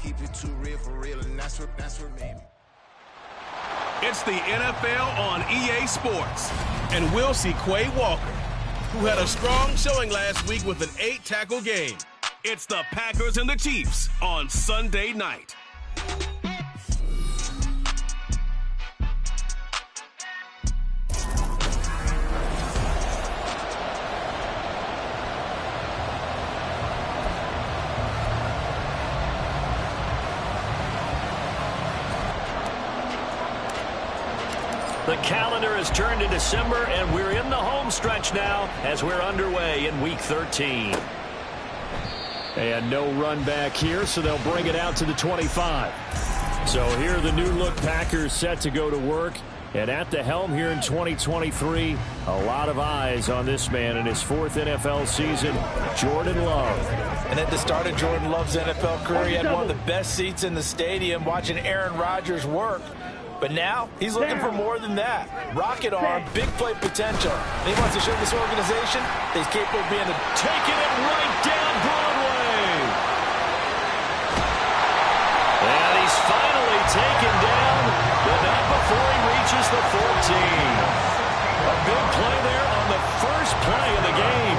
keep it too real for real, and that's what made me. It's the NFL on EA Sports, and we'll see Quay Walker, who had a strong showing last week with an 8-tackle game. It's the Packers and the Chiefs on Sunday night. The calendar has turned to December, and we're in the home stretch now as we're underway in Week 13. And no run back here, so they'll bring it out to the 25. So here are the new-look Packers set to go to work. And at the helm here in 2023, a lot of eyes on this man in his 4th NFL season, Jordan Love. And at the start of Jordan Love's NFL career, he had one of the best seats in the stadium watching Aaron Rodgers work. But now, he's looking for more than that. Rocket arm, big play potential. And he wants to show this organization that he's capable of being taking it right down Broadway. And he's finally taken down, but not before he reaches the 14. A big play there on the first play of the game.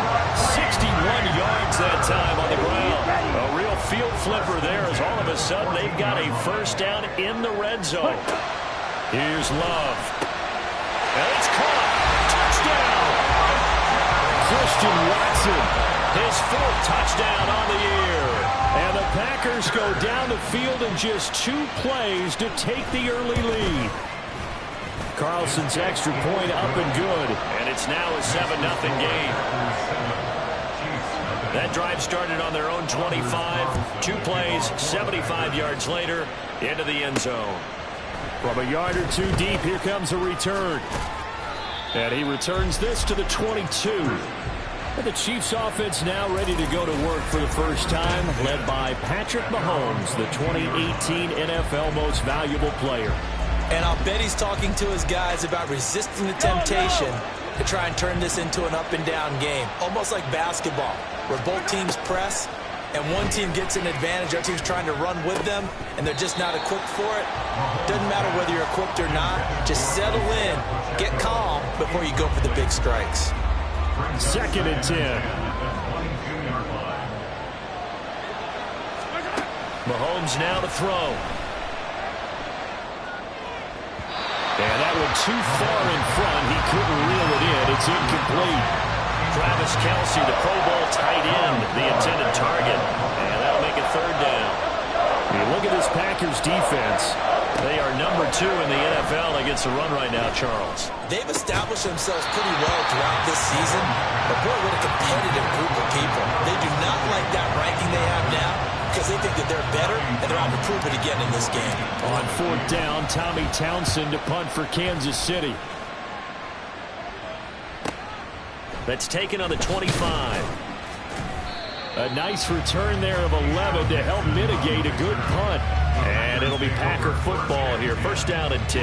61 yards that time on the ground. A real field flipper there as all of a sudden they've got a first down in the red zone. Here's Love. And it's caught. Touchdown. Christian Watson, his 4th touchdown on the year. And the Packers go down the field in just 2 plays to take the early lead. Carlson's extra point up and good. And it's now a 7-0 game. That drive started on their own 25. 2 plays, 75 yards later, into the end zone. From a yard or 2 deep, here comes a return. And he returns this to the 22. And the Chiefs offense now ready to go to work for the first time, led by Patrick Mahomes, the 2018 NFL Most Valuable Player. And I'll bet he's talking to his guys about resisting the temptation to try and turn this into an up-and-down game, almost like basketball, where both teams press, and one team gets an advantage, our team's trying to run with them, and they're just not equipped for it. Doesn't matter whether you're equipped or not. Just settle in, get calm before you go for the big strikes. 2nd and 10. Mahomes now to throw. And that one too far in front. He couldn't reel it in. It's incomplete. Travis Kelce, the Pro Bowl tight end, the intended target. And that'll make it 3rd down. You look at this Packers defense. They are number 2 in the NFL against the run right now, Charles. They've established themselves pretty well throughout this season. But boy, what a competitive group of people. They do not like that ranking they have now because they think that they're better and they're out to prove it again in this game. On 4th down, Tommy Townsend to punt for Kansas City. That's taken on the 25. A nice return there of 11 to help mitigate a good punt. And it'll be Packer football here. 1st down and 10.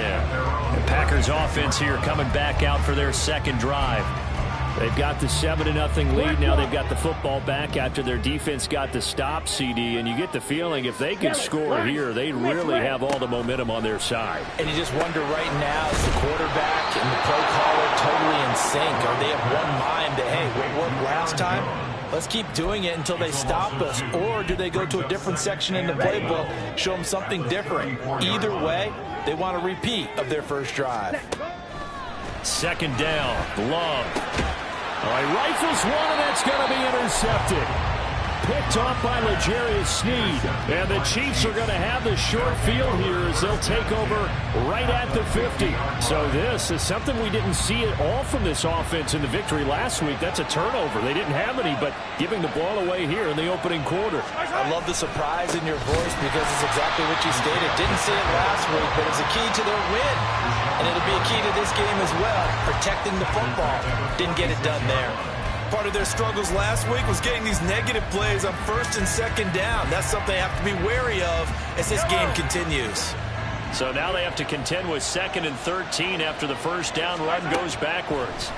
The Packers offense here coming back out for their 2nd drive. They've got the 7-0 lead. Now they've got the football back after their defense got the stop, CD. And you get the feeling if they could score here, they really have all the momentum on their side. And you just wonder right now, is the quarterback and the play caller totally in sync? Are they of one mind that, hey, what worked last time? Let's keep doing it until they stop us. Or do they go to a different section in the playbook, show them something different? Either way, they want a repeat of their first drive. 2nd down, Love. All right, rifles one, and that's going to be intercepted. Picked off by L'Jarius Sneed. And the Chiefs are going to have the short field here as they'll take over right at the 50. So this is something we didn't see at all from this offense in the victory last week. That's a turnover. They didn't have any, but giving the ball away here in the opening quarter. I love the surprise in your voice because it's exactly what you stated. Didn't see it last week, but it's a key to their win. And it'll be a key to this game as well, protecting the football. Didn't get it done there. Part of their struggles last week was getting these negative plays on 1st and 2nd down. That's something they have to be wary of as this game continues. So now they have to contend with 2nd and 13 after the first down run goes backwards.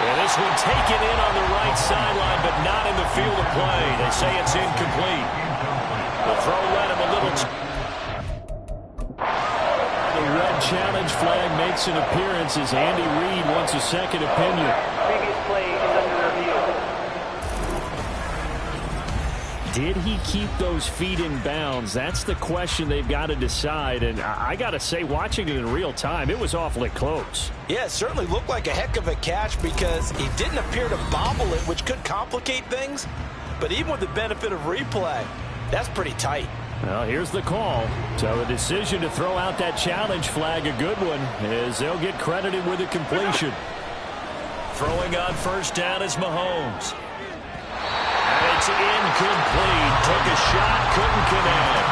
And this one taken in on the right sideline, but not in the field of say it's incomplete. The throw led him a little. The red challenge flag makes an appearance as Andy Reid wants a second opinion. Previous play is under review. Did he keep those feet in bounds? That's the question they've got to decide. And I got to say, watching it in real time, it was awfully close. Yeah, it certainly looked like a heck of a catch because he didn't appear to bobble it, which could complicate things. But even with the benefit of replay, that's pretty tight. Well, here's the call. So the decision to throw out that challenge flag, a good one, as they'll get credited with a completion. Throwing on first down is Mahomes. It's incomplete. Took a shot, couldn't connect.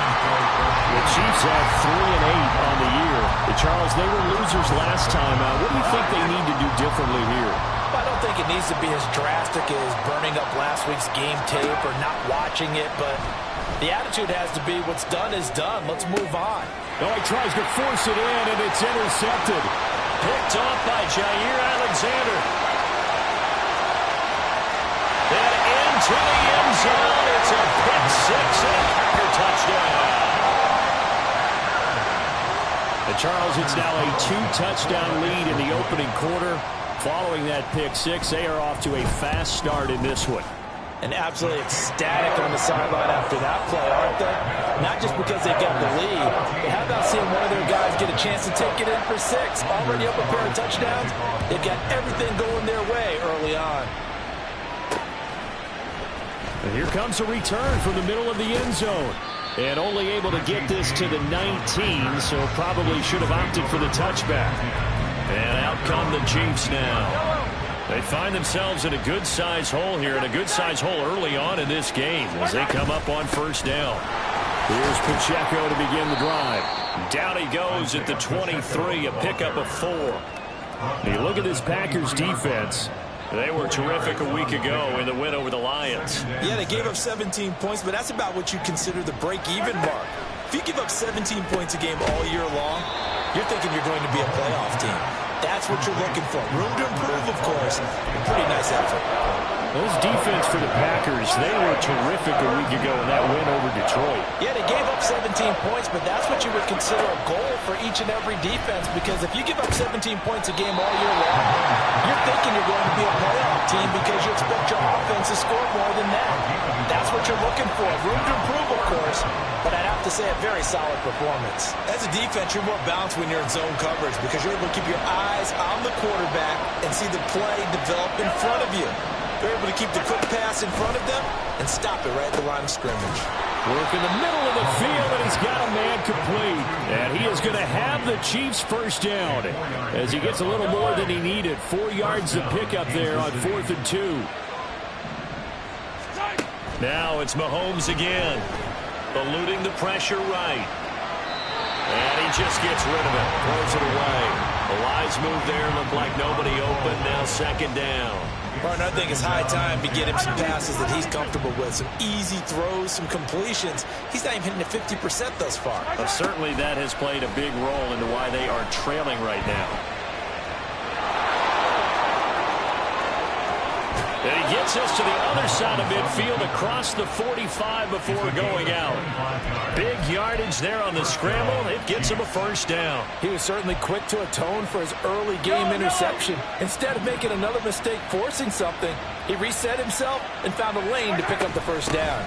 The Chiefs have 3-8 on the year. Charles, they were losers last time. What do you think they need to do differently here? I don't think it needs to be as drastic as burning up last week's game tape or not watching it, but the attitude has to be what's done is done. Let's move on. Oh, he tries to force it in, and it's intercepted. Picked off by Jair Alexander. Then into the end zone. It's a pick six and a Packer touchdown. And Charles, it's now a 2-touchdown lead in the opening quarter. Following that pick six, they are off to a fast start in this one. And absolutely ecstatic on the sideline after that play, aren't they? Not just because they got the lead, but how about seeing one of their guys get a chance to take it in for six? Already up a pair of touchdowns. They've got everything going their way early on. And here comes a return from the middle of the end zone. And only able to get this to the 19, so probably should have opted for the touchback. And out come the Chiefs now. They find themselves in a good-sized hole here, and a good-sized hole early on in this game as they come up on first down. Here's Pacheco to begin the drive. Down he goes at the 23, a pickup of 4. And you look at this Packers defense. They were terrific a week ago in the win over the Lions. Yeah, they gave up 17 points, but that's about what you consider the break-even mark. If you give up 17 points a game all year long, you're thinking you're going to be a playoff team. That's what you're looking for. Room to improve, of course. A pretty nice effort. Those defense for the Packers, they were terrific a week ago in that win over Detroit. Yeah, they gave up 17 points, but that's what you would consider a goal for each and every defense, because if you give up 17 points a game all year long, you're thinking you're going to be a playoff team because you expect your offense to score more than that. That's what you're looking for. Room to improve, of course, but I'd have to say a very solid performance. As a defense, you're more balanced when you're in zone coverage because you're able to keep your eyes on the quarterback and see the play develop in front of you. They're able to keep the quick pass in front of them and stop it right at the line of scrimmage. Work in the middle of the field, and he's got a man complete. And he is going to have the Chiefs first down as he gets a little more than he needed. 4 yards to pick up there on 4th and 2. Now it's Mahomes again, eluding the pressure right. And he just gets rid of it, throws it away. A wise move there, looked like nobody open, now second down. Martin, I think it's high time to get him some passes that he's comfortable with, some easy throws, some completions. He's not even hitting at 50% thus far. Certainly that has played a big role into why they are trailing right now. And he gets us to the other side of midfield across the 45 before going out. Big yardage there on the scramble. It gets him a first down. He was certainly quick to atone for his early game interception. Instead of making another mistake forcing something, he reset himself and found a lane to pick up the first down.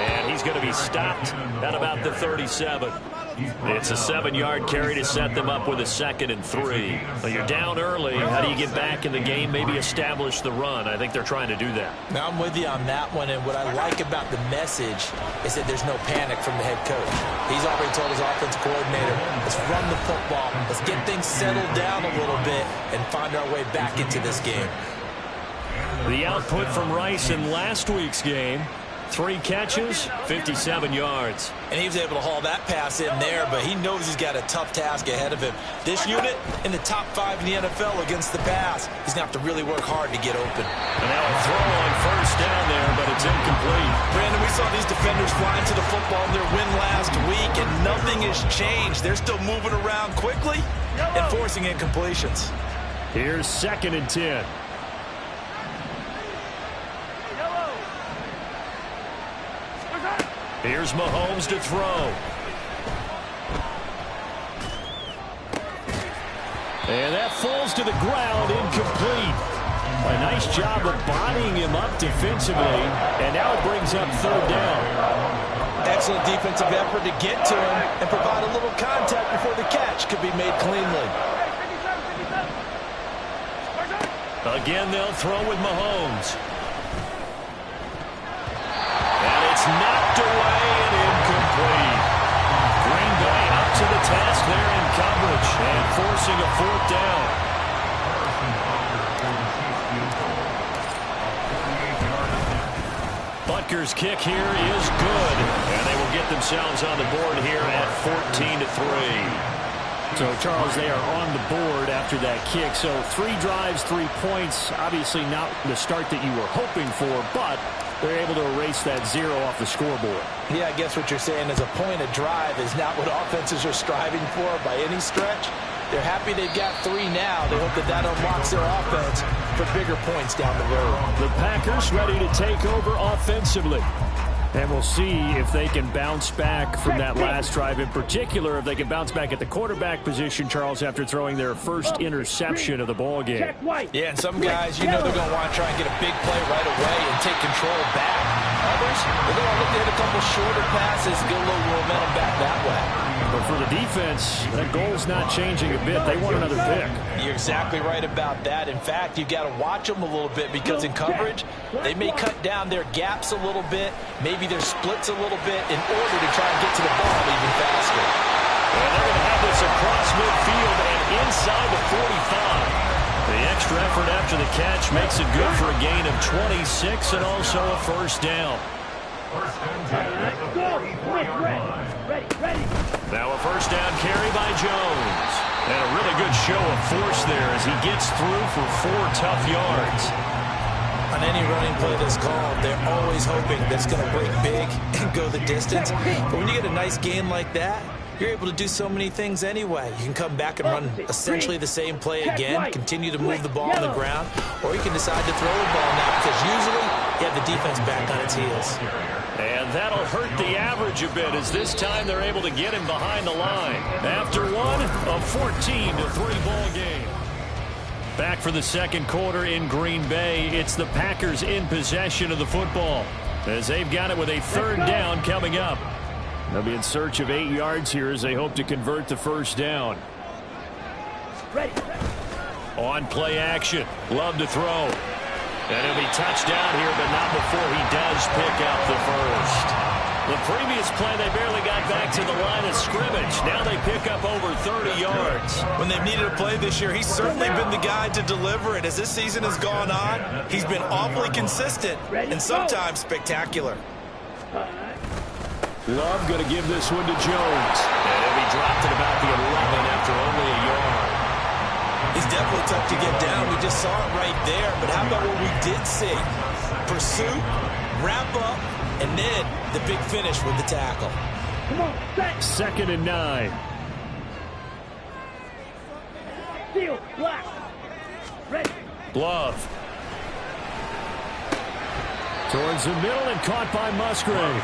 And he's going to be stopped at about the 37. It's a 7-yard carry to set them up with a 2nd and 3. Well, you're down early. How do you get back in the game, maybe establish the run? I think they're trying to do that. Now, I'm with you on that one, and what I like about the message is that there's no panic from the head coach. He's already told his offensive coordinator, let's run the football, let's get things settled down a little bit and find our way back into this game. The output from Rice in last week's game, 3 catches, 57 yards. And he was able to haul that pass in there, but he knows he's got a tough task ahead of him. This unit in the top 5 in the NFL against the pass. He's going to have to really work hard to get open. And now a throw on first down there, but it's incomplete. Brandon, we saw these defenders flying to the football in their win last week, and nothing has changed. They're still moving around quickly and forcing incompletions. Here's 2nd and 10. Here's Mahomes to throw. And that falls to the ground, incomplete. A nice job of bodying him up defensively, and now it brings up third down. Excellent defensive effort to get to him and provide a little contact before the catch could be made cleanly. Again, they'll throw with Mahomes. And it's knocked away and incomplete. Green Bay up to the task there in coverage and forcing a fourth down. Butker's kick here is good, and they will get themselves on the board here at 14-3. So, Charles, they are on the board after that kick. So 3 drives, 3 points. Obviously not the start that you were hoping for, but they're able to erase that 0 off the scoreboard. Yeah, I guess what you're saying is a point a drive is not what offenses are striving for by any stretch. They're happy they've got 3 now. They hope that that unlocks their offense for bigger points down the road. The Packers ready to take over offensively. And we'll see if they can bounce back from that last drive. In particular, if they can bounce back at the quarterback position, Charles, after throwing their first interception of the ball game. Yeah, and some guys, you know they're going to want to try and get a big play right away and take control back. Others, they're going to look to hit a couple shorter passes, get a little momentum back that way. But for the defense, that goal's not changing a bit. They want another pick. You're exactly right about that. In fact, you've got to watch them a little bit because in coverage, they may cut down their gaps a little bit, maybe their splits a little bit in order to try and get to the ball even faster. And they're going to have this across midfield and inside the 45. The extra effort after the catch makes it good for a gain of 26 and also a first down. Now a first down carry by Jones. And a really good show of force there as he gets through for 4 tough yards. On any running play that's called, they're always hoping that it's going to break big and go the distance. But when you get a nice gain like that, you're able to do so many things anyway. You can come back and run essentially the same play again, continue to move the ball on the ground, or you can decide to throw the ball now because usually you have the defense back on its heels. And that'll hurt the average a bit as this time they're able to get him behind the line. After one, a 14-3 ball game. Back for the second quarter in Green Bay. It's the Packers in possession of the football as they've got it with a third down coming up. They'll be in search of 8 yards here as they hope to convert the first down. On play action. Love to throw. And he'll be touchdown here, but not before he does pick up the first. The previous play, they barely got back to the line of scrimmage. Now they pick up over 30 yards. When they've needed a play this year, he's certainly been the guy to deliver it. As this season has gone on, he's been awfully consistent and sometimes spectacular. Love going to give this one to Jones. And he'll be dropped at about the 11 after only a yard. He's definitely tough to get down. We just saw it right there. But how about what we did see? Pursuit, wrap up, and then the big finish with the tackle. 2nd and 9. Love. Towards the middle and caught by Musgrave.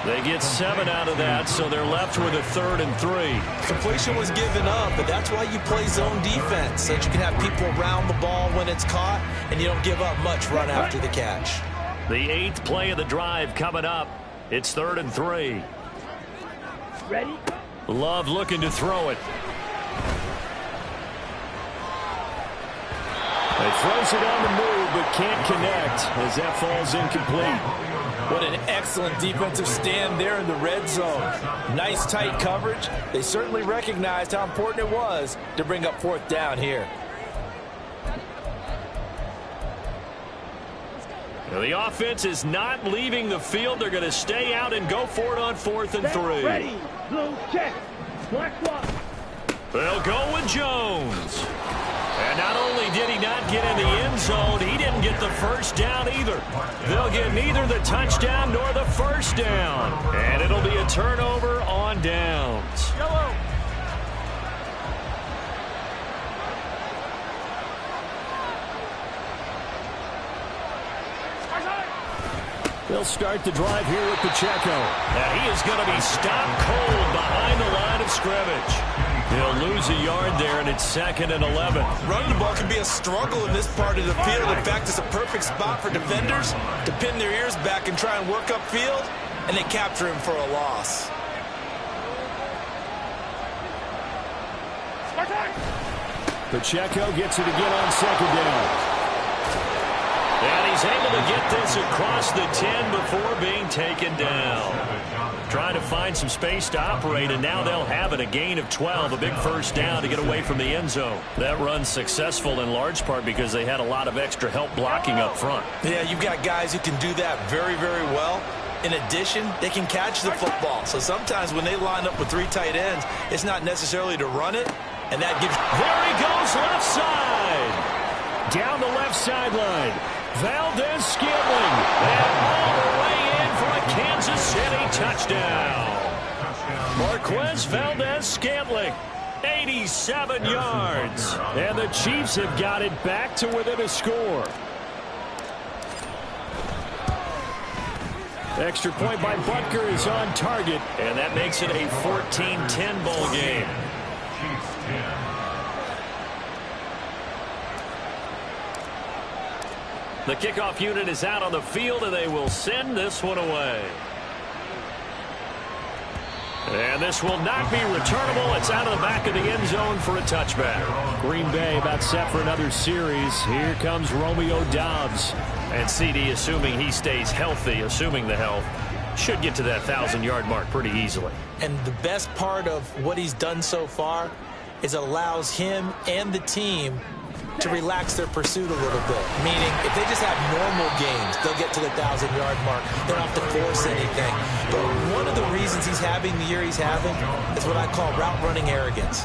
They get 7 out of that, so they're left with a 3rd and 3. Completion was given up, but that's why you play zone defense, so that you can have people around the ball when it's caught, and you don't give up much run after the catch. The 8th play of the drive coming up. It's 3rd and 3. Ready? Love looking to throw it. He throws it on the move, but can't connect as that falls incomplete. What an excellent defensive stand there in the red zone. Nice tight coverage. They certainly recognized how important it was to bring up 4th down here. Now the offense is not leaving the field. They're going to stay out and go for it on 4th and 3. Ready. Blue check. Black block. They'll go with Jones. And not only did he not get in the end zone, he didn't get the first down either. They'll get neither the touchdown nor the first down. And it'll be a turnover on downs. Yellow. They'll start the drive here with Pacheco. And he is going to be stopped cold behind the line of scrimmage. He'll lose a yard there, and it's 2nd and 11. Running the ball can be a struggle in this part of the field. In fact, it's a perfect spot for defenders to pin their ears back and try and work upfield, and they capture him for a loss. Pacheco gets it again on 2nd down. And he's able to get this across the 10 before being taken down. Trying to find some space to operate, and now they'll have it. A gain of 12, a big first down to get away from the end zone. That run's successful in large part because they had a lot of extra help blocking up front. Yeah, you've got guys who can do that very, very well. In addition, they can catch the football. So sometimes when they line up with 3 tight ends, it's not necessarily to run it, and that gives... There he goes, left side. Down the left sideline. Valdez-Scantling. And all the way in for a Kansas City touchdown. Marquez Valdez-Scantling. 87 yards. And the Chiefs have got it back to within a score. Extra point by Butker is on target. And that makes it a 14-10 ball game. The kickoff unit is out on the field, and they will send this one away. And this will not be returnable. It's out of the back of the end zone for a touchback. Green Bay about set for another series. Here comes Romeo Doubs. And CD, assuming he stays healthy, assuming the health, should get to that 1,000-yard mark pretty easily. And the best part of what he's done so far is allows him and the team to relax their pursuit a little bit. Meaning, if they just have normal games, they'll get to the 1,000-yard mark. They don't have to force anything. But one of the reasons he's having the year he's having is what I call route-running arrogance.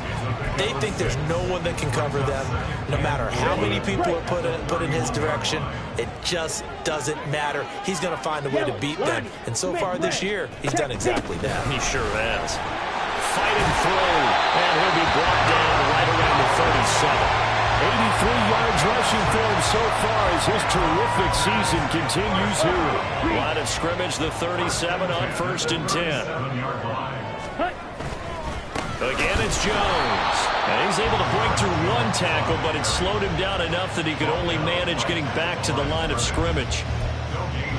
They think there's no one that can cover them, no matter how many people are put in his direction. It just doesn't matter. He's going to find a way to beat them. And so far this year, he's done exactly that. He sure has. Fight and throw. And he'll be brought down right around the 37. 83 yards rushing for him so far as his terrific season continues here. Line of scrimmage, the 37 on 1st and 10. Again, it's Jones. And he's able to break through 1 tackle, but it slowed him down enough that he could only manage getting back to the line of scrimmage.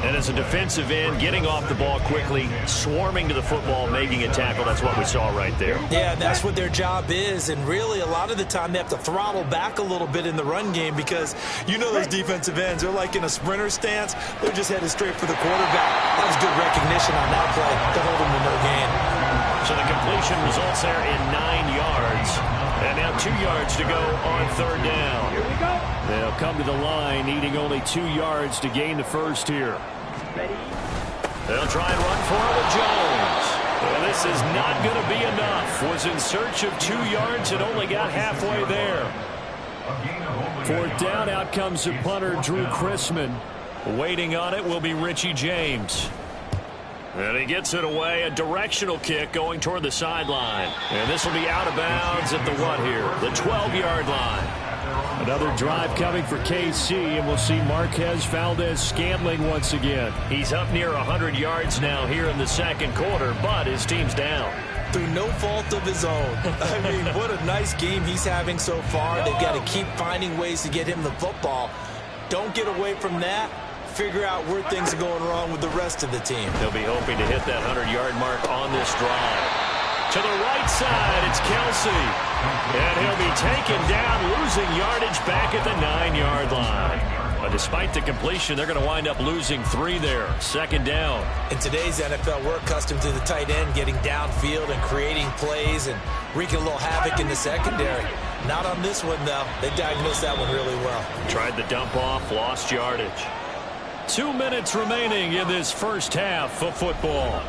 And as a defensive end, getting off the ball quickly, swarming to the football, making a tackle, that's what we saw right there. Yeah, that's what their job is. And really, a lot of the time, they have to throttle back a little bit in the run game because you know those defensive ends, they're like in a sprinter stance. They're just headed straight for the quarterback. That was good recognition on that play to hold him to no gain. So the completion results there in 9 yards. And now 2 yards to go on 3rd down. Here we go. They'll come to the line, needing only 2 yards to gain the first here. Ready? They'll try and run for it with Jones. Well, this is not going to be enough. Was in search of 2 yards and only got halfway there. 4th down, out comes the punter, Drew Chrisman. Waiting on it will be Richie James. And he gets it away, a directional kick going toward the sideline. And this will be out of bounds at the what here? The 12-yard line. Another drive coming for KC, and we'll see Marquez Valdez-Scantling once again. He's up near 100 yards now here in the 2nd quarter, but his team's down. Through no fault of his own. I mean, what a nice game he's having so far. They've got to keep finding ways to get him the football. Don't get away from that. Figure out where things are going wrong with the rest of the team. They'll be hoping to hit that 100-yard mark on this drive. To the right side, it's Kelsey. And he'll be taken down, losing yardage back at the 9-yard line. But despite the completion, they're going to wind up losing 3 there. 2nd down. In today's NFL, we're accustomed to the tight end getting downfield and creating plays and wreaking a little havoc in the secondary. Not on this one, though. They diagnosed that one really well. Tried the dump off, lost yardage. 2 minutes remaining in this first half of football.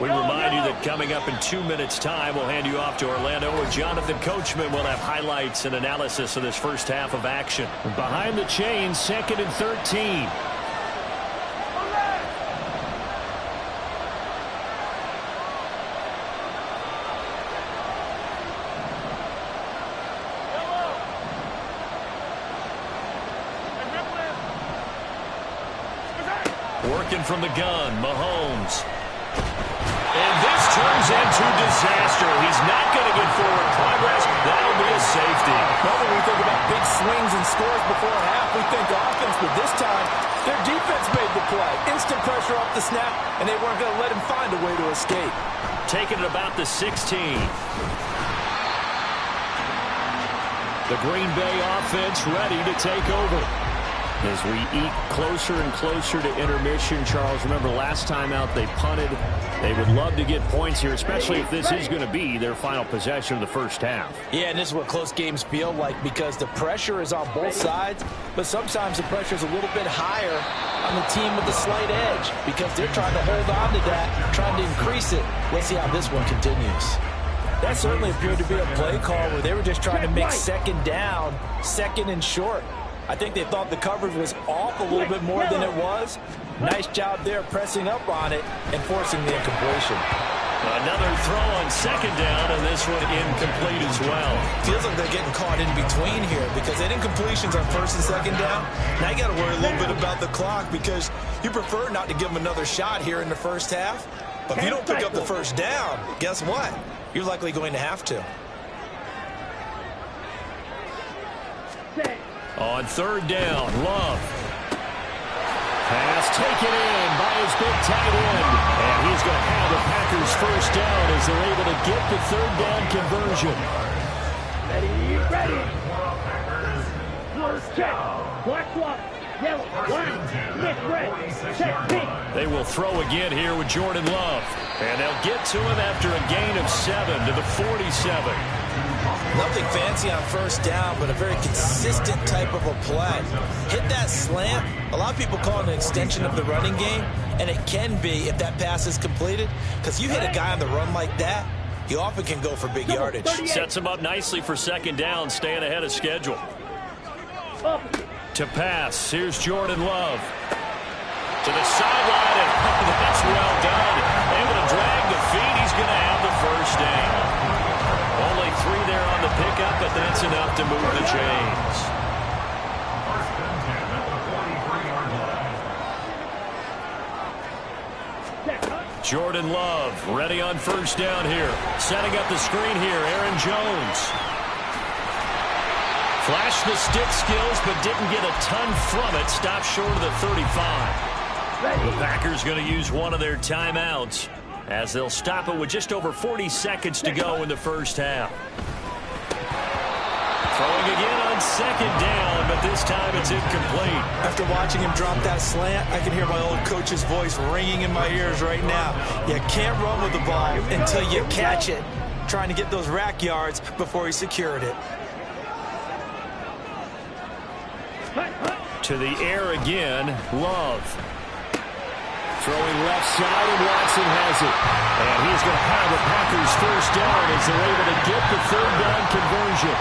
We remind you that coming up in 2 minutes' time, we'll hand you off to Orlando, where Jonathan Coachman will have highlights and analysis of this first half of action. Behind the chains, 2nd and 13. Working from the gun, Mahomes. And this turns into disaster. He's not going to get forward progress. That'll be a safety. Well, when we think about big swings and scores before a half, we think offense, but this time, their defense made the play. Instant pressure off the snap, and they weren't going to let him find a way to escape. Taking it about the 16. The Green Bay offense ready to take over. As we eke closer and closer to intermission, Charles, remember last time out they punted. They would love to get points here, especially if this is going to be their final possession of the first half. Yeah, and this is what close games feel like because the pressure is on both sides, but sometimes the pressure is a little bit higher on the team with the slight edge because they're trying to hold on to that, trying to increase it. Let's see how this one continues. That certainly appeared to be a play call where they were just trying to make second down, second and short. I think they thought the coverage was off a little bit more than it was. Nice job there pressing up on it and forcing the incompletion. Another throw on second down, and this one incomplete as well. Feels like they're getting caught in between here because they had incompletions on first and second down. Now you got to worry a little bit about the clock because you prefer not to give them another shot here in the first half. But if you don't pick up the first down, guess what? You're likely going to have to. On third down, Love. Pass taken in by his big tight end. And he's going to have the Packers first down as they're able to get the third down conversion. Ready. Close check. Black swap. Yellow. Line. Miss red. Check pink. They will throw again here with Jordan Love. And they'll get to him after a gain of 7 to the 47. Nothing fancy on first down, but a very consistent type of a play. Hit that slant. A lot of people call it an extension of the running game, and it can be if that pass is completed. Because you hit a guy on the run like that, he often can go for big yardage. Sets him up nicely for second down, staying ahead of schedule. To pass, here's Jordan Love. To the sideline, and that's well done. Able to drag the feet. He's going to have the first down. Only 3 there on the pickup, but that's enough to move the chains. Jordan Love ready on first down here. Setting up the screen here, Aaron Jones. Flashed the stick skills, but didn't get a ton from it. Stopped short of the 35. The Packers going to use one of their timeouts as they'll stop it with just over 40 seconds to go in the first half. Throwing again on second down, but this time it's incomplete. After watching him drop that slant, I can hear my old coach's voice ringing in my ears right now. You can't run with the ball until you catch it. Trying to get those rack yards before he secured it. To the air again, Love. Throwing left side, and Watson has it. And he's going to have the Packers first down as they're able to get the third down conversion.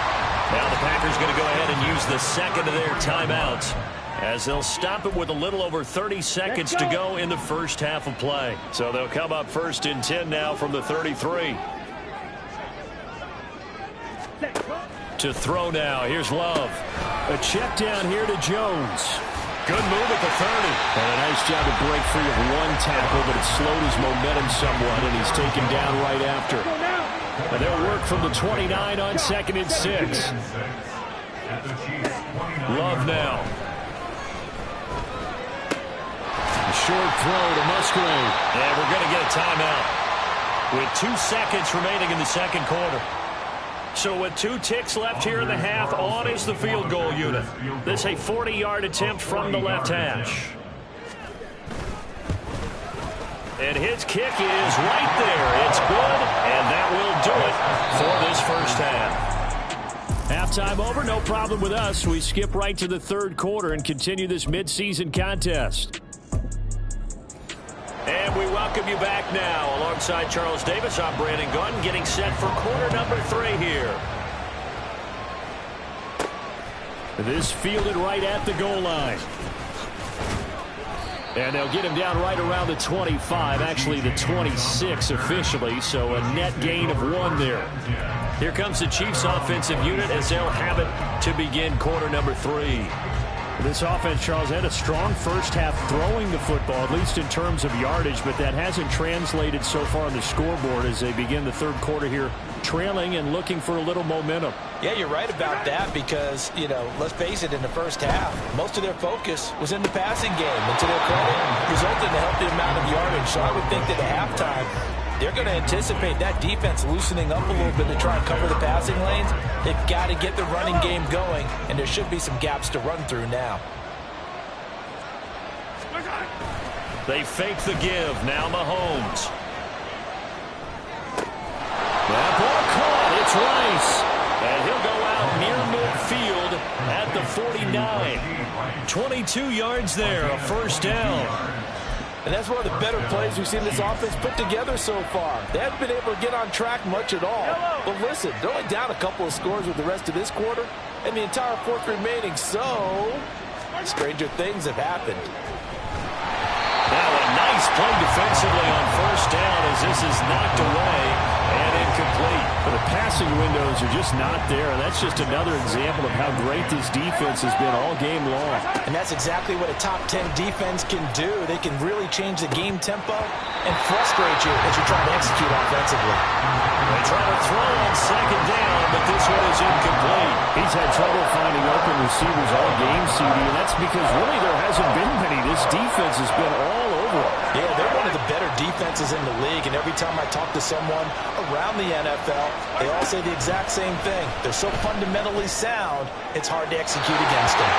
Now the Packers going to go ahead and use the second of their timeouts as they'll stop it with a little over 30 seconds to go in the first half of play. So they'll come up first and 10 now from the 33. To throw now, here's Love. A check down here to Jones. Good move at the 30. And a nice job to break free of one tackle, but it slowed his momentum somewhat, and he's taken down right after. And they'll work from the 29 on second and 6. Love now. A short throw to Musgrave. And we're going to get a timeout with 2 seconds remaining in the second quarter. So with 2 ticks left here in the half, on is the field goal unit. This a 40-yard attempt from the left hash. And his kick is right there. It's good, and that will do it for this first half. Halftime over, no problem with us. We skip right to the third quarter and continue this midseason contest. And we welcome you back now. Alongside Charles Davis, I'm Brandon Gunn, getting set for quarter number 3 here. This fielded right at the goal line. And they'll get him down right around the 25, actually the 26 officially, so a net gain of 1 there. Here comes the Chiefs offensive unit as they'll have it to begin quarter number 3. This offense, Charles, had a strong first half throwing the football, at least in terms of yardage, but that hasn't translated so far on the scoreboard as they begin the third quarter here, trailing and looking for a little momentum. Yeah, you're right about that because, let's face it, in the first half, most of their focus was in the passing game. And to their credit, resulted in a healthy amount of yardage. So I would think that at halftime, they're going to anticipate that defense loosening up a little bit to try and cover the passing lanes. They've got to get the running game going, and there should be some gaps to run through now. They fake the give. Now Mahomes. That ball caught. It's Rice. And he'll go out near midfield at the 49. 22 yards there, a first down. And that's one of the better plays we've seen this offense put together so far. They haven't been able to get on track much at all. But listen, they're only down a couple of scores with the rest of this quarter and the entire fourth remaining. So, stranger things have happened. Now a nice play defensively on first down as this is knocked away and incomplete. But the passing windows are just not there. That's just another example of how great this defense has been all game long. And that's exactly what a top 10 defense can do. They can really change the game tempo and frustrate you as you're trying to execute offensively. They try to throw on second down, but this one is incomplete. He's had trouble finding open receivers all game, CD, and that's because really there hasn't been many. This defense has been all over it. Yeah, they're one of the better defenses in the league, and every time I talk to someone around the NFL, they all say the exact same thing. They're so fundamentally sound, it's hard to execute against them.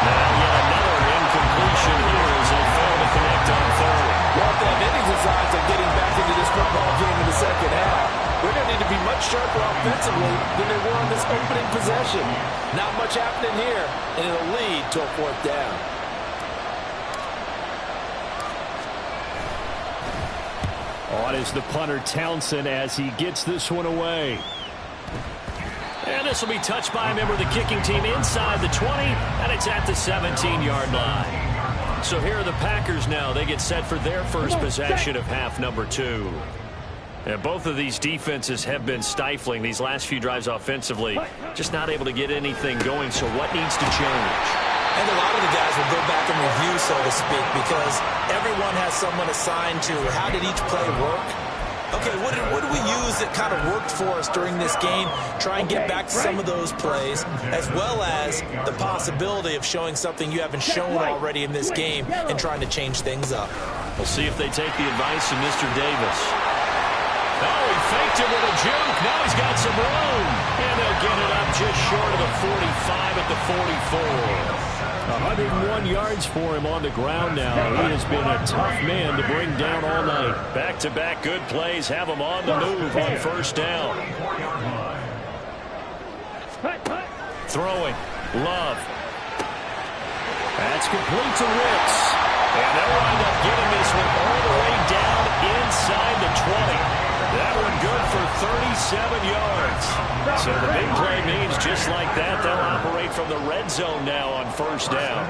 Now yet another incompletion here as they fail to connect on third. Well, if they have any designs of getting back into this football game in the second half, they're going to need to be much sharper offensively than they were on this opening possession. Not much happening here, and it'll lead to a fourth down. On is the punter Townsend as he gets this one away. And this will be touched by a member of the kicking team inside the 20, and it's at the 17-yard line. So here are the Packers now. They get set for their first possession of half number 2. And both of these defenses have been stifling these last few drives offensively. Just not able to get anything going, so what needs to change? And a lot of the guys will go back and review, so to speak, because everyone has someone assigned to how did each play work. Okay, what did we use that kind of worked for us during this game? Try and get back to some of those plays, as well as the possibility of showing something you haven't shown already in this game and trying to change things up. We'll see if they take the advice of Mr. Davis. Oh, he faked it with a juke. Now he's got some room. And they'll get it up just short of the 45 at the 44. 101 yards for him on the ground now. He has been a tough man to bring down all night. Back-to-back good plays have him on the move on first down. Throwing. Love. That's complete to Ricks. And they'll wind up getting this one all the way down inside the 20. That one good for 37 yards. So the big play means just like that, they'll operate from the red zone now on first down.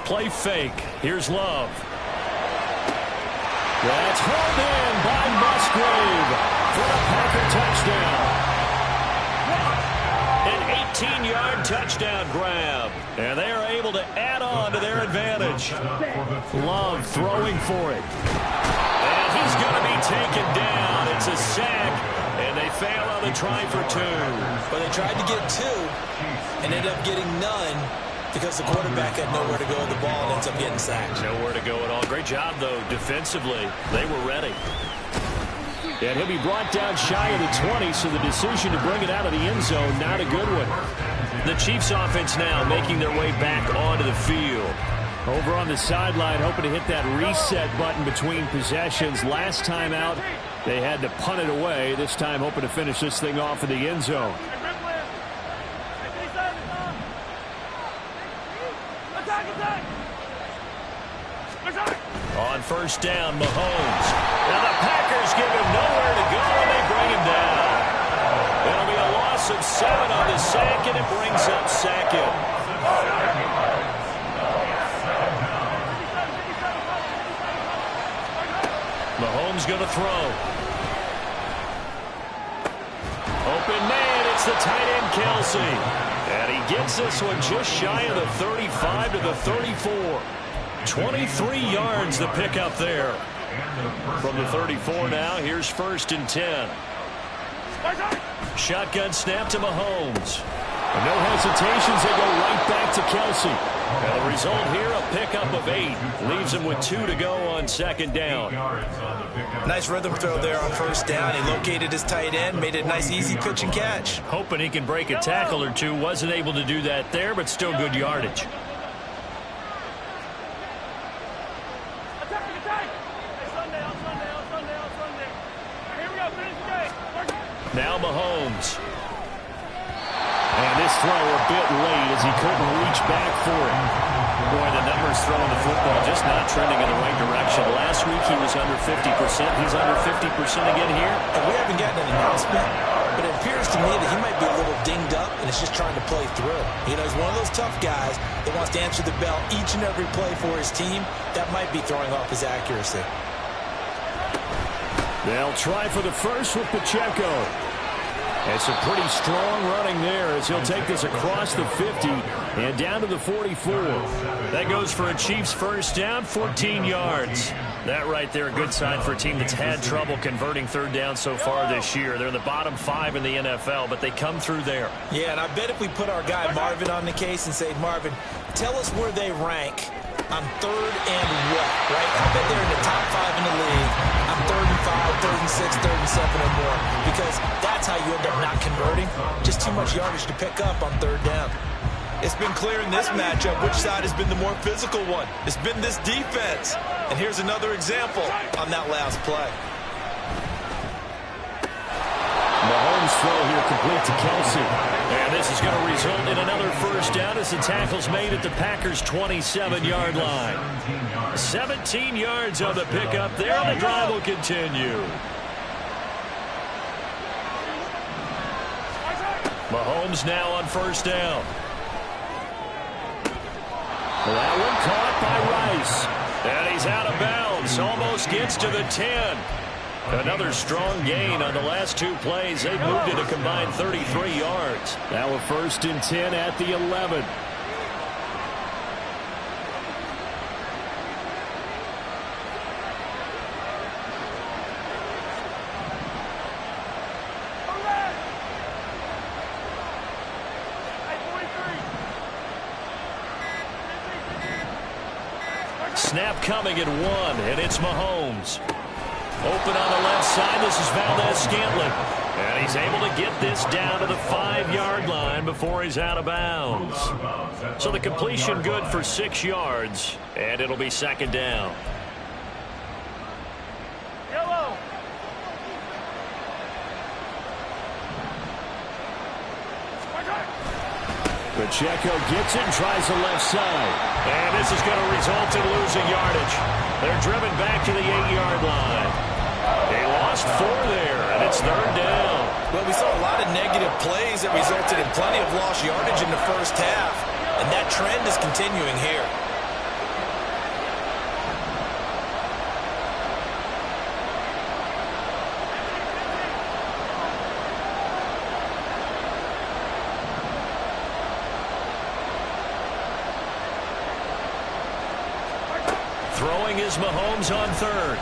Play fake. Here's Love. That's hauled in by Musgrave for a Packer touchdown. An 18-yard touchdown grab. And they are able to add on to their advantage. Love throwing for it. And he's going to be taken down. It's a sack. And they fail on the try for 2. But they tried to get 2 and ended up getting none because the quarterback had nowhere to go with the ball and ends up getting sacked. Nowhere to go at all. Great job, though, defensively. They were ready. And he'll be brought down shy of the 20, so the decision to bring it out of the end zone, not a good one. The Chiefs offense now making their way back onto the field. Over on the sideline, hoping to hit that reset button between possessions. Last time out, they had to punt it away. This time, hoping to finish this thing off in the end zone. On first down, Mahomes. Now the Packers give him nowhere to go, and they bring him down. It'll be a loss of 7 on the sack, and it brings up second. Mahomes going to throw. Open man, it's the tight end Kelsey. And he gets this one just shy of the 35 to the 34. 23 yards to pick up there. From the 34 now, here's 1st and 10. Shotgun snap to Mahomes. And no hesitations, they go right back to Kelsey. And the result here, a pickup of 8. Leaves him with 2 to go on 2nd down. Nice rhythm throw there on 1st down. He located his tight end, made it a nice, easy pitch and catch. Hoping he can break a tackle or two. Wasn't able to do that there, but still good yardage. Now Mahomes. And this throw a bit late as he couldn't reach back for it. Boy, the numbers throwing the football just not trending in the right direction. Last week he was under 50%. He's under 50% again here. And we haven't gotten an announcement, but it appears to me that he might be a little dinged up and is just trying to play through. You know, he's one of those tough guys that wants to answer the bell each and every play for his team. That might be throwing off his accuracy. They'll try for the first with Pacheco. It's a pretty strong running there as he'll take this across the 50 and down to the 44. That goes for a Chiefs 1st down, 14 yards. That right there, a good sign for a team that's had trouble converting 3rd down so far this year. They're in the bottom 5 in the NFL, but they come through there. Yeah, and I bet if we put our guy Marvin on the case and say, Marvin, tell us where they rank on 3rd and what, right? I bet they're in the top 5 in the league on 3rd and 5, 3rd and 6, 3rd and 7 or more, because that's how you end up not converting. Just too much yardage to pick up on 3rd down. It's been clear in this matchup which side has been the more physical one. It's been this defense. And here's another example on that last play. Mahomes throw here complete to Kelsey. And this is going to result in another 1st down as the tackle's made at the Packers' 27-yard line. 17 yards on the pickup there, and the drive will continue. Mahomes now on 1st down. That one caught by Rice. And he's out of bounds. Almost gets to the 10. Another strong gain on the last 2 plays. They moved it a combined 33 yards. Now a 1st and 10 at the 11. Snap coming at 1, and it's Mahomes. Open on the left side, this is Valdez-Scantling. And he's able to get this down to the 5-yard line before he's out of bounds. So the completion good for 6 yards, and it'll be 2nd down. Yellow. Pacheco gets it and tries the left side. And this is going to result in losing yardage. They're driven back to the 8-yard line. They lost 4 there, and it's 3rd down. Well, we saw a lot of negative plays that resulted in plenty of lost yardage in the 1st half, and that trend is continuing here. Throwing is Mahomes on 3rd.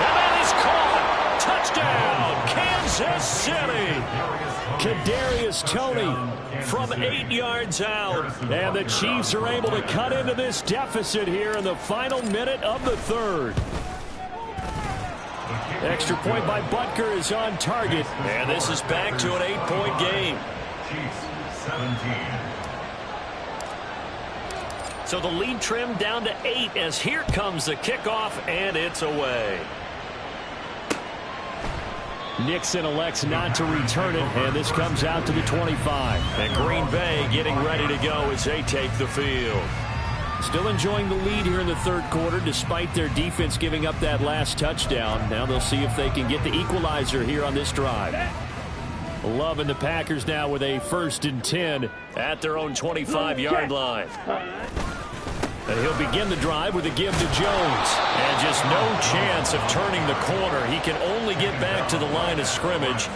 And that is caught. Touchdown, Kansas City. Kadarius Toney from 8 yards out. And the Chiefs are able to cut into this deficit here in the final minute of the 3rd. Extra point by Butker is on target. And this is back to an 8-point game. Chiefs 17. So the lead trimmed down to 8 as here comes the kickoff, and it's away. Nixon elects not to return it, and this comes out to the 25. And Green Bay getting ready to go as they take the field. Still enjoying the lead here in the 3rd quarter despite their defense giving up that last touchdown. Now they'll see if they can get the equalizer here on this drive. Loving the Packers now with a 1st and 10 at their own 25-yard line. And he'll begin the drive with a give to Jones. And just no chance of turning the corner. He can only get back to the line of scrimmage.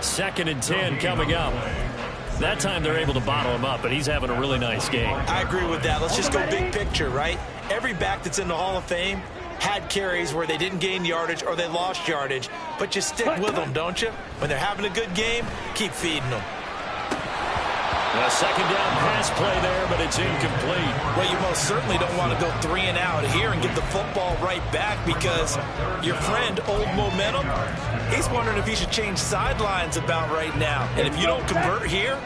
2nd and 10 coming up. That time they're able to bottle him up, but he's having a really nice game. I agree with that. Let's just go big picture, right? Every back that's in the Hall of Fame had carries where they didn't gain yardage or they lost yardage, but you stick with them, don't you? When they're having a good game, keep feeding them. A 2nd down pass play there, but it's incomplete. Well, you most certainly don't want to go 3 and out here and get the football right back because your friend, Old Momentum, he's wondering if he should change sidelines about right now. And if you don't convert here,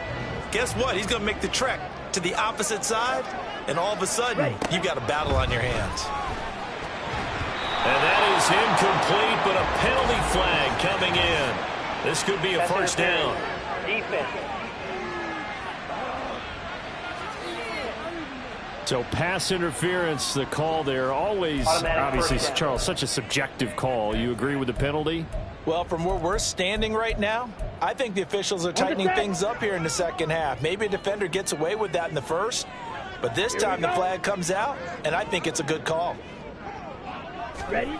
guess what? He's going to make the trek to the opposite side, and all of a sudden, you've got a battle on your hands. And that is incomplete, but a penalty flag coming in. This could be a first down. Defense. So pass interference, the call there. Always, obviously, Charles, such a subjective call. You agree with the penalty? Well, from where we're standing right now, I think the officials are tightening things up here in the second half. Maybe a defender gets away with that in the first, but this time the flag comes out, and I think it's a good call. Ready?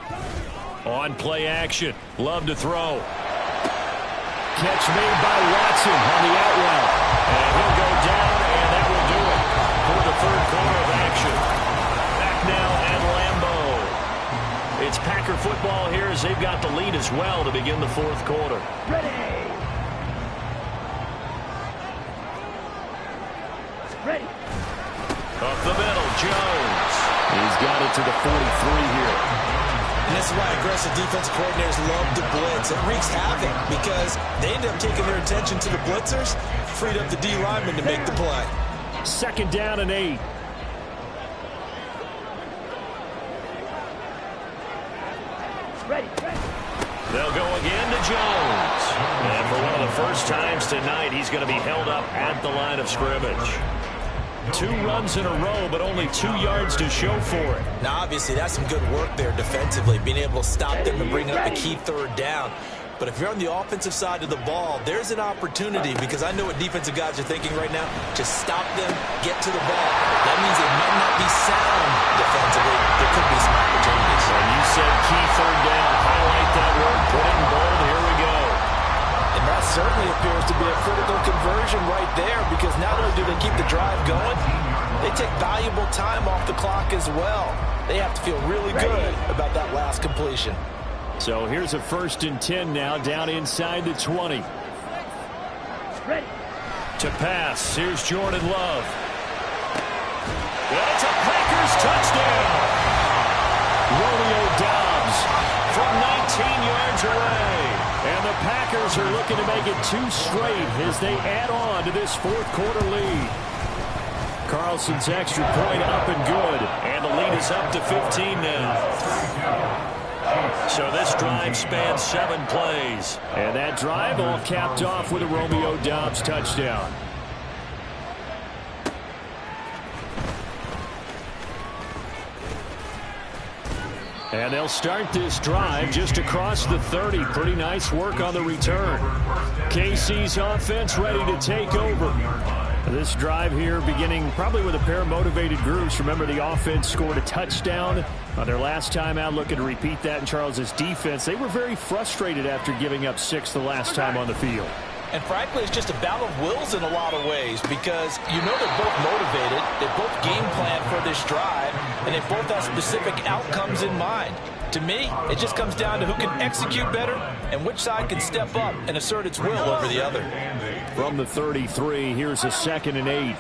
On play action. Love to throw. Catch made by Watson on the out route. And he'll go down, and that will do it for the 3rd quarter of action. Back now at Lambeau. It's Packer football here as they've got the lead as well to begin the 4th quarter. Ready. Ready. Up the middle, Jones. He's got it to the 43 here. And this is why aggressive defensive coordinators love to blitz. It wreaks havoc because they end up taking their attention to the blitzers, freed up the D lineman to make the play. 2nd down and 8. Ready. They'll go again to Jones. And for one of the first times tonight, he's going to be held up at the line of scrimmage. 2 runs in a row, but only 2 yards to show for it. Now, obviously, that's some good work there defensively, being able to stop them and bring up a key 3rd down. But if you're on the offensive side of the ball, there's an opportunity because I know what defensive guys are thinking right now. Just stop them, get to the ball. That means they might not be sound defensively. There could be some opportunities. And you said key 3rd down. Highlight that word. Put it in bold. Here we go. And that certainly appears to be a critical conversion right there because not only do they keep the drive going, they take valuable time off the clock as well. They have to feel really good about that last completion. So here's a 1st and 10 now down inside the 20. Ready. To pass. Here's Jordan Love. And it's a Packers touchdown. Romeo Doubs from 19 yards away. And the Packers are looking to make it 2 straight as they add on to this 4th quarter lead. Carlson's extra point up and good. And the lead is up to 15 now. So this drive spans 7 plays. And that drive all capped off with a Romeo Doubs touchdown. And they'll start this drive just across the 30. Pretty nice work on the return. KC's offense ready to take over. This drive here beginning probably with a pair of motivated groups. Remember, the offense scored a touchdown on their last time out. Looking to repeat that in Charles's defense. They were very frustrated after giving up 6 the last time on the field. And frankly, it's just a battle of wills in a lot of ways because you know they're both motivated, they both game plan for this drive, and they both have specific outcomes in mind. To me, it just comes down to who can execute better and which side can step up and assert its will over the other. From the 33, here's a 2nd and 8.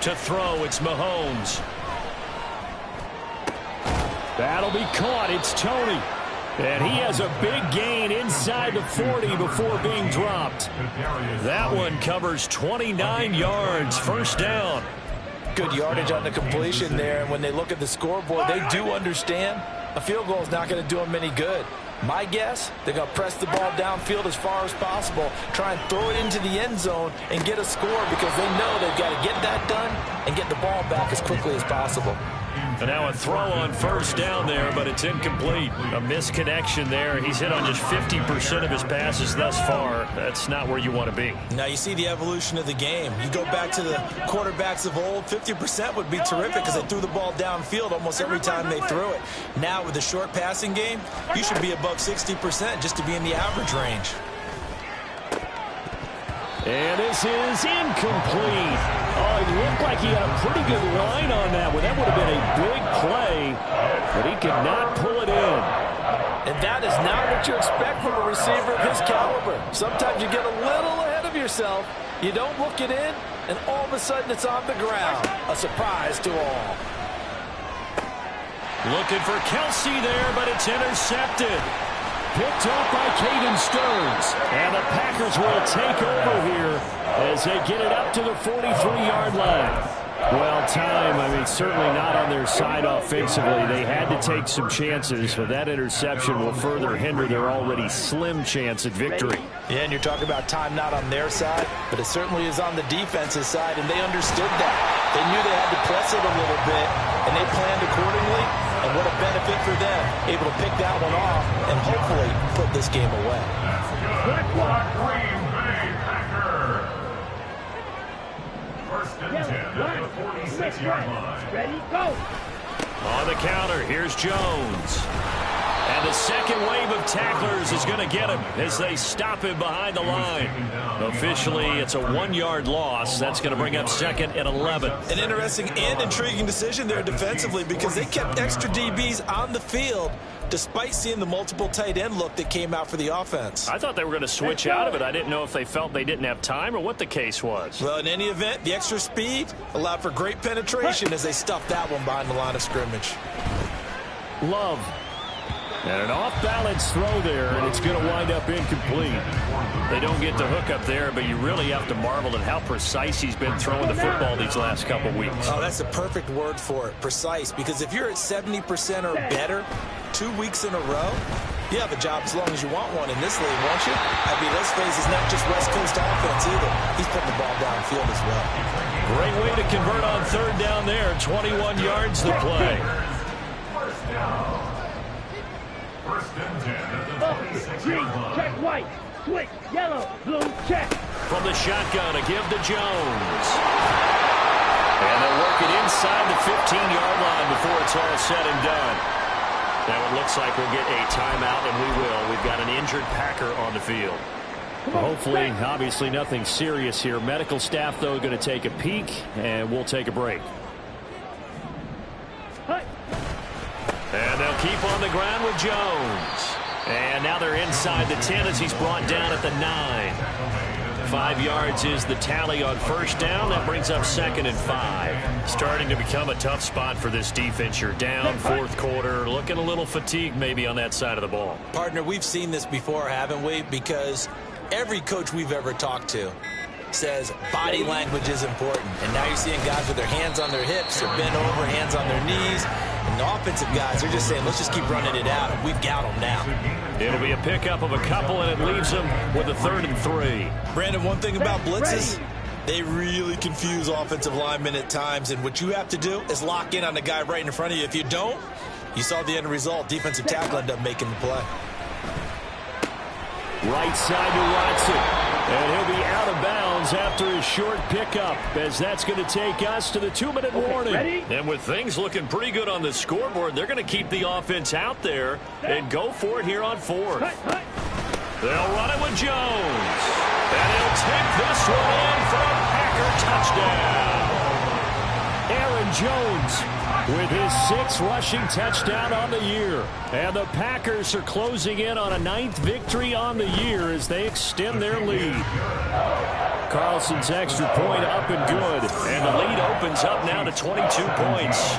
To throw, it's Mahomes. That'll be caught. It's Tony. And he has a big gain inside the 40 before being dropped. That one covers 29 yards. First down. Good yardage on the completion there. And when they look at the scoreboard, they do understand a field goal is not going to do them any good. My guess, they're going to press the ball downfield as far as possible, try and throw it into the end zone and get a score because they know they've got to get that done and get the ball back as quickly as possible. And now a throw on first down there, but it's incomplete. A misconnection there. He's hit on just 50% of his passes thus far. That's not where you want to be. Now you see the evolution of the game. You go back to the quarterbacks of old, 50% would be terrific because they threw the ball downfield almost every time they threw it. Now with the short passing game, you should be above 60% just to be in the average range. And this is incomplete. Oh, it looked like he had a pretty good line on that one. That would have been a big play, but he could not pull it in. And that is not what you expect from a receiver of his caliber. Sometimes you get a little ahead of yourself. You don't look it in, and all of a sudden it's on the ground. A surprise to all. Looking for Kelsey there, but it's intercepted. Picked up by Caden Stearns. And the Packers will take over here as they get it up to the 43-yard line. Well, certainly not on their side offensively. They had to take some chances, but that interception will further hinder their already slim chance at victory. Yeah, and you're talking about time not on their side, but it certainly is on the defense's side, and they understood that. They knew they had to press it a little bit, and they planned accordingly, and what a benefit for them, able to pick that one off and hopefully put this game away. First and 10 at the 46-yard line. Ready, go. On the counter, here's Jones. And the second wave of tacklers is going to get him as they stop him behind the line. Officially, it's a 1-yard loss. That's going to bring up second and 11. An interesting and intriguing decision there defensively because they kept extra DBs on the field despite seeing the multiple tight end look that came out for the offense. I thought they were going to switch out of it. I didn't know if they felt they didn't have time or what the case was. Well, in any event, the extra speed allowed for great penetration as they stuffed that one behind the line of scrimmage. Love. And an off-balance throw there, and it's going to wind up incomplete. They don't get the hook up there, but you really have to marvel at how precise he's been throwing the football these last couple weeks. Oh, that's the perfect word for it, precise, because if you're at 70% or better 2 weeks in a row, you have a job as long as you want one in this league, won't you? I mean, let's face it, it's not just West Coast offense either. He's putting the ball downfield as well. Great way to convert on third down there. 21 yards to play. First down. First and 10 at the 46-yard line. Check white, switch, yellow, blue, check. From the shotgun, a give to Jones. And they'll work it inside the 15-yard line before it's all said and done. Now it looks like we'll get a timeout, and we will. We've got an injured Packer on the field. Hopefully, obviously nothing serious here. Medical staff, though, going to take a peek, and we'll take a break. And they'll keep on the ground with Jones. And now they're inside the 10 as he's brought down at the 9. 5 yards is the tally on first down. That brings up second and 5. Starting to become a tough spot for this defense. You're down fourth quarter. Looking a little fatigued maybe on that side of the ball. Partner, we've seen this before, haven't we? Because every coach we've ever talked to says body language is important. And now you're seeing guys with their hands on their hips, they're bent over, hands on their knees. And the offensive guys are just saying, let's just keep running it out. And we've got them now. It'll be a pickup of a couple, and it leaves them with a 3rd and 3. Brandon, one thing about blitzes, they really confuse offensive linemen at times. And what you have to do is lock in on the guy right in front of you. If you don't, you saw the end result. Defensive tackle ended up making the play. Right side to Watson. And he'll be out of bounds after his short pickup, as that's going to take us to the 2-minute warning. And with things looking pretty good on the scoreboard, they're going to keep the offense out there and go for it here on 4th. They'll run it with Jones. And he'll take this one in for a Packer touchdown. Aaron Jones with his 6th rushing touchdown on the year. And the Packers are closing in on a 9th victory on the year as they extend their lead. Carlson's extra point up and good. And the lead opens up now to 22 points.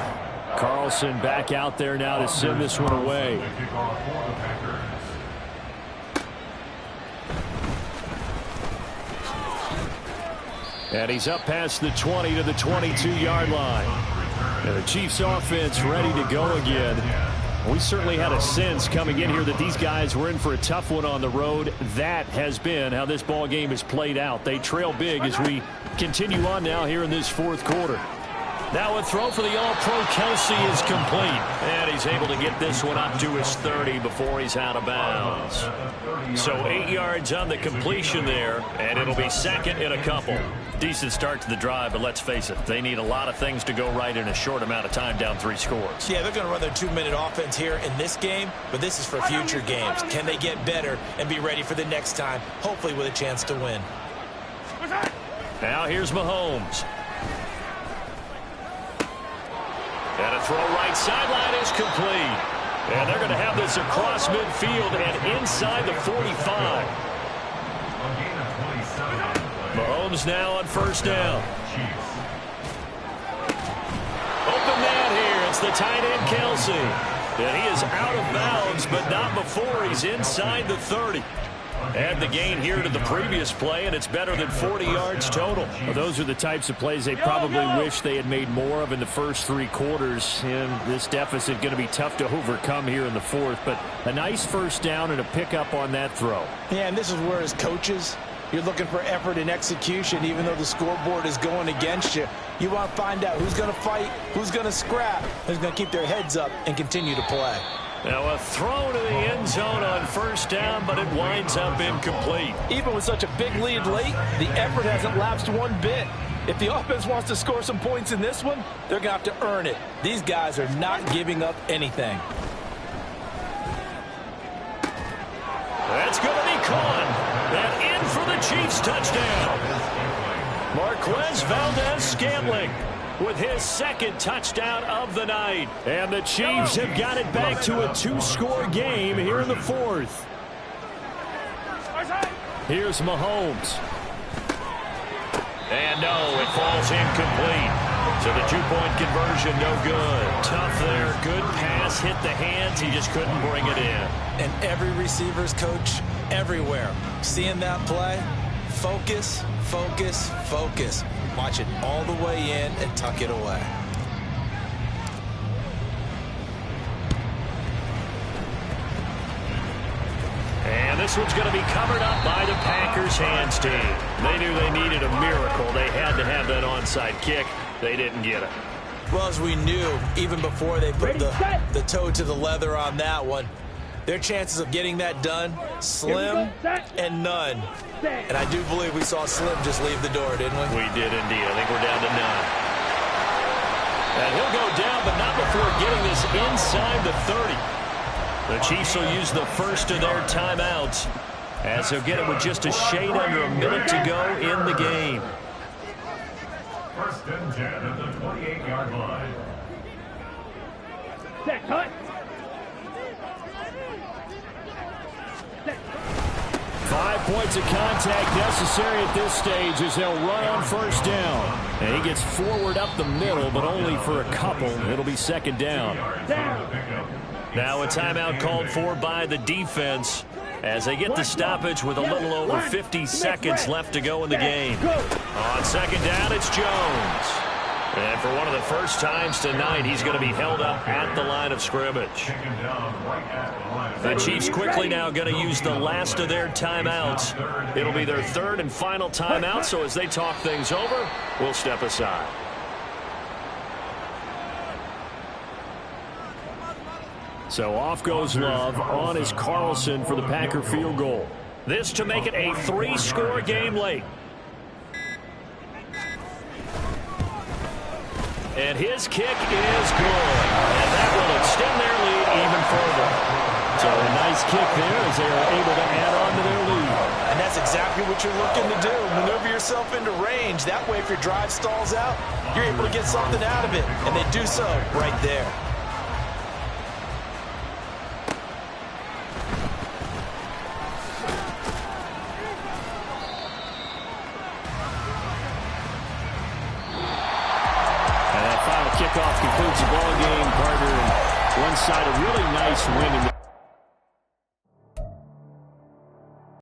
Carlson back out there now to send this one away. And he's up past the 20 to the 22-yard line. And the Chiefs offense ready to go again. We certainly had a sense coming in here that these guys were in for a tough one on the road. That has been how this ball game has played out. They trail big as we continue on now here in this 4th quarter. Now a throw for the All-Pro Kelsey is complete. And he's able to get this one up to his 30 before he's out of bounds. So 8 yards on the completion there, and it'll be second and a couple. Decent start to the drive, but let's face it, they need a lot of things to go right in a short amount of time, down 3 scores. Yeah, they're going to run their 2-minute offense here in this game, but this is for future games. Can they get better and be ready for the next time, hopefully with a chance to win? Now here's Mahomes. And a throw right sideline is complete. And they're going to have this across midfield and inside the 45. Mahomes now on first down. Open man here. It's the tight end, Kelsey. And he is out of bounds, but not before he's inside the 30. Add the gain here to the previous play, and it's better than 40 yards total. Well, those are the types of plays they probably wish they had made more of in the first 3 quarters. And this deficit going to be tough to overcome here in the fourth. But a nice first down and a pickup on that throw. Yeah, and this is where as coaches, you're looking for effort and execution, even though the scoreboard is going against you. You want to find out who's going to fight, who's going to scrap, who's going to keep their heads up and continue to play. Now a throw to the end zone on first down, but it winds up incomplete. Even with such a big lead late, the effort hasn't lapsed one bit. If the offense wants to score some points in this one, they're going to have to earn it. These guys are not giving up anything. That's going to be caught. And in for the Chiefs touchdown. Marquez Valdez-Scantling with his second touchdown of the night. And the Chiefs have got it back to a 2-score game here in the fourth. Here's Mahomes. And no, it falls incomplete. So the 2-point conversion, no good. Tough there, good pass, hit the hands, he just couldn't bring it in. And every receiver's coach everywhere, seeing that play, focus, focus, focus. Watch it all the way in and tuck it away. And this one's going to be covered up by the Packers hands team. They knew they needed a miracle. They had to have that onside kick. They didn't get it. Well, as we knew, even before they put the toe to the leather on that one, their chances of getting that done, slim and none. And I do believe we saw Slim just leave the door, didn't we? We did indeed. I think we're down to none. And he'll go down, but not before getting this inside the 30. The Chiefs will use the first of their timeouts as they'll get it with just a shade under a minute to go in the game. First and 10 at the 28-yard line. Set, cut. 5 points of contact necessary at this stage as they'll run on first down. And he gets forward up the middle, but only for a couple. It'll be second down. Now a timeout called for by the defense as they get the stoppage with a little over 50 seconds left to go in the game. On second down, it's Jones. And for one of the first times tonight, he's going to be held up at the line of scrimmage. The Chiefs quickly now going to use the last of their timeouts. It'll be their third and final timeout, so as they talk things over, we'll step aside. So off goes Love. On is Carlson for the Packer field goal. This to make it a 3-score game late. And his kick is good. And that will extend their lead even further. So a nice kick there as they are able to add on to their lead. And that's exactly what you're looking to do. Maneuver yourself into range. That way, if your drive stalls out, you're able to get something out of it. And they do so right there. Kickoff concludes the ball game, partner. And one side, a really nice win in the